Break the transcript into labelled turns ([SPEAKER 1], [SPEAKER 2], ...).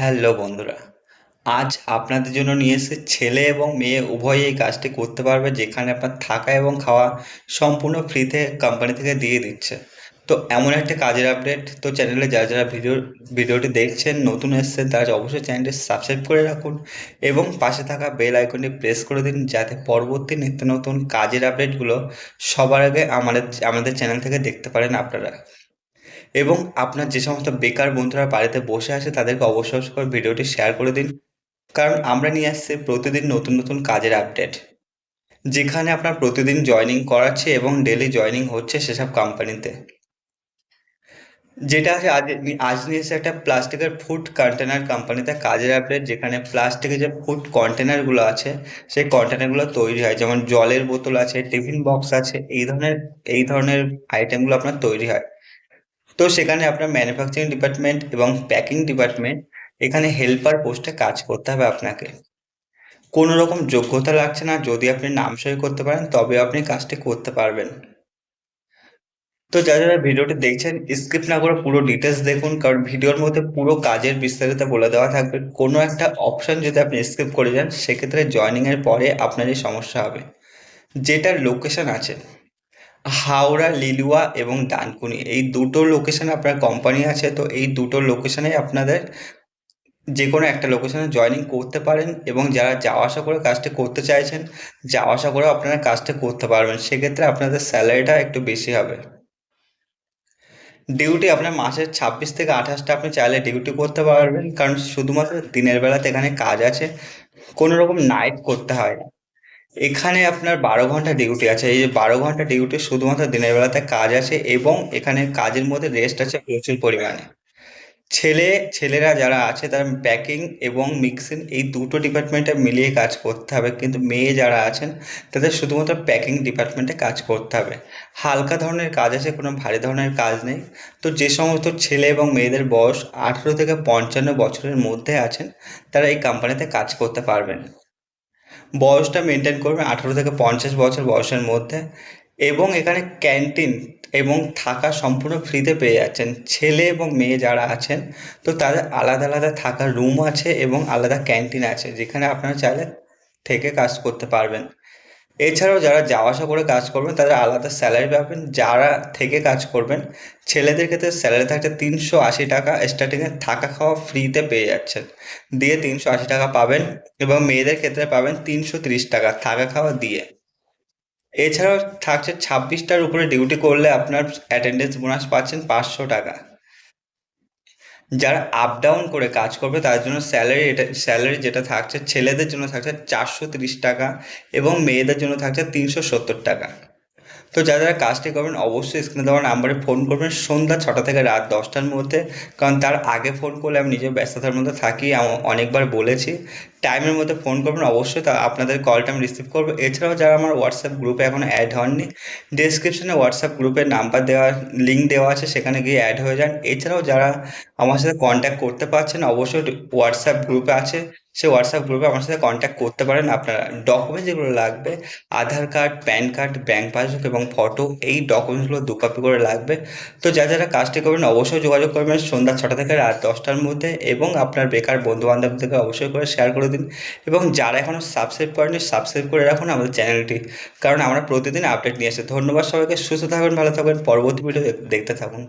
[SPEAKER 1] Hello বন্ধুরা, আজ আপনাদের জন্য নিয়ে এসেছি ছেলে এবং মেয়ে উভয়ই এই কাজটি করতে পারবে, যেখানে আপনার থাকা এবং খাওয়া সম্পূর্ণ ফ্রিতে কোম্পানি থেকে দিয়ে দিচ্ছে। তো এমন একটা কাজের আপডেট। তো চ্যানেলে যারা যারা ভিডিওটি দেখছেন, নতুন এসেছেন, তারা অবশ্যই চ্যানেলটি সাবস্ক্রাইব করে রাখুন এবং পাশে থাকা বেল আইকনটি প্রেস করে দিন, যাতে পরবর্তী নিত্য নতুন কাজের আপডেটগুলো সবার আগে আমাদের চ্যানেল থেকে দেখতে পারেন আপনারা। এবং আপনার যে সমস্ত বেকার বন্ধুরা বাড়িতে বসে আছে, তাদেরকে অবশ্যই করে ভিডিওটি শেয়ার করে দিন, কারণ আমরা নিয়ে আসছি প্রতিদিন নতুন নতুন কাজের আপডেট, যেখানে আপনার প্রতিদিন জয়েনিং করাচ্ছে এবং ডেলি জয়েনিং হচ্ছে সেসব কোম্পানিতে। যেটা আছে আজ নিয়ে এসে একটা প্লাস্টিকের ফুড কন্টেনার কোম্পানিতে কাজের আপডেট, যেখানে প্লাস্টিকের যে ফুড কন্টেনারগুলো আছে, সেই কন্টেনারগুলো তৈরি হয়, যেমন জলের বোতল আছে, টিফিন বক্স আছে, এই ধরনের আইটেমগুলো আপনার তৈরি হয়। তো সেখানে আপনার ম্যানুফ্যাকচারিং ডিপার্টমেন্ট এবং প্যাকিং ডিপার্টমেন্ট, এখানে হেল্পার পোস্টে কাজ করতে হবে আপনাকে। কোনো রকম যোগ্যতা লাগছে না, যদি আপনি নাম সই করতে পারেন তবে আপনি কাজটি করতে পারবেন। তো যারা যারা ভিডিওটি দেখছেন, স্কিপ না করে পুরো ডিটেলস দেখুন, কারণ ভিডিওর মধ্যে পুরো কাজের বিস্তারিত বলে দেওয়া থাকবে। কোনো একটা অপশন যদি আপনি স্কিপ করে যান, সেক্ষেত্রে জয়েনিং এর পরে আপনারই সমস্যা হবে। যেটার লোকেশন আছে হাওড়া, লিলুয়া এবং ডানকুনি, এই দুটো লোকেশনে আপনার কোম্পানি আছে। তো এই দুটো লোকেশনে আপনাদের যে কোনো একটা লোকেশনে জয়েনিং করতে পারেন, এবং যারা যাওয়া আসা করে কাজটা করতে চাইছেন, যাওয়া আসা করে আপনারা কাজটা করতে পারবেন। সেক্ষেত্রে আপনাদের স্যালারিটা একটু বেশি হবে। ডিউটি আপনার মাসের 26 থেকে 28টা আপনি চাইলে ডিউটি করতে পারবেন, কারণ শুধুমাত্র দিনের বেলাতে এখানে কাজ আছে, কোনো রকম নাইট করতে হয় না। এখানে আপনার 12 ঘন্টা ডিউটি আছে। এই যে 12 ঘন্টা ডিউটি শুধুমাত্র দিনের বেলাতে কাজ আছে, এবং এখানে কাজের মধ্যে রেস্ট আছে প্রচুর পরিমাণে। ছেলেরা যারা আছে, তারা প্যাকিং এবং মিক্সিং এই দুটো ডিপার্টমেন্টে মিলিয়ে কাজ করতে হবে, কিন্তু মেয়ে যারা আছেন তাদের শুধুমাত্র প্যাকিং ডিপার্টমেন্টে কাজ করতে হবে। হালকা ধরনের কাজ আছে, কোনো ভারী ধরনের কাজ নেই। তো যে সমস্ত ছেলে এবং মেয়েদের বয়স 18 থেকে 55 বছরের মধ্যে আছেন, তারা এই কোম্পানিতে কাজ করতে পারবেন। বয়সটা মেনটেন করবেন 18 থেকে 50 বছর বয়সের মধ্যে। এবং এখানে ক্যান্টিন এবং থাকা সম্পূর্ণ ফ্রিতে পেয়ে যাচ্ছেন। ছেলে এবং মেয়ে যারা আছেন, তো তাদের আলাদা আলাদা থাকার রুম আছে এবং আলাদা ক্যান্টিন আছে, যেখানে আপনারা চাইলে থেকে কাজ করতে পারবেন। এছাড়াও যারা যাওয়া আসা করে কাজ করবেন, তাদের আলাদা স্যালারি পাবেন। যারা থেকে কাজ করবেন, ছেলেদের ক্ষেত্রে স্যালারি থাকছে 380 টাকা স্টার্টিংয়ে, থাকা খাওয়া ফ্রিতে পেয়ে যাচ্ছেন, দিয়ে 380 টাকা পাবেন। এবং মেয়েদের ক্ষেত্রে পাবেন 330 টাকা থাকা খাওয়া দিয়ে। এছাড়াও থাকছে 26টার উপরে ডিউটি করলে আপনার অ্যাটেন্ডেন্স বোনাস পাচ্ছেন 500 টাকা। যারা আপ ডাউন করে কাজ করবে, তাদের জন্য স্যালারি যেটা থাকছে, ছেলেদের জন্য থাকছে 430 টাকা এবং মেয়েদের জন্য থাকছে 370 টাকা। তো যারা যারা কাজটি করবেন, অবশ্যই স্ক্রিনে দেওয়া নাম্বারে ফোন করবেন সন্ধ্যা 6টা থেকে রাত 10টার মধ্যে, কারণ তার আগে ফোন করলে আমি নিজের ব্যস্ততার মধ্যে থাকি, অনেকবার বলেছি। টাইমের মধ্যে ফোন করবেন, অবশ্যই তা আপনাদের কলটা আমি রিসিভ করবো। এছাড়াও যারা আমার হোয়াটসঅ্যাপ গ্রুপে এখনও অ্যাড হননি, ডেসক্রিপশনে হোয়াটসঅ্যাপ গ্রুপের নাম্বার দেওয়া, লিঙ্ক দেওয়া আছে, সেখানে গিয়ে অ্যাড হয়ে যান। এছাড়াও যারা আমার সাথে কন্ট্যাক্ট করতে পারছেন, অবশ্যই হোয়াটসঅ্যাপ গ্রুপে আছে, সেই হোয়াটসঅ্যাপ গ্রুপে আমার সাথে কন্ট্যাক্ট করতে পারেন। আপনারা ডকুমেন্ট যেগুলো লাগবে, Aadhaar card, PAN card, bank passbook এবং ফটো, এই ডকুমেন্টসগুলো 2 কপি করে লাগবে। তো যারা যারা কাজটি করবেন, অবশ্যই যোগাযোগ করবেন সন্ধ্যা 6টা থেকে রাত 10টার মধ্যে, এবং আপনার বেকার বন্ধু বান্ধবদেরকে অবশ্যই করে শেয়ার করে দিন। এবং যারা এখনও সাবস্ক্রাইব করেনি, সাবস্ক্রাইব করে রাখুন আমাদের চ্যানেলটি, কারণ আমরা প্রতিদিন আপডেট নিয়ে আসি। ধন্যবাদ সবাইকে, সুস্থ থাকবেন, ভালো থাকবেন, পরবর্তী ভিডিও দেখতে থাকুন।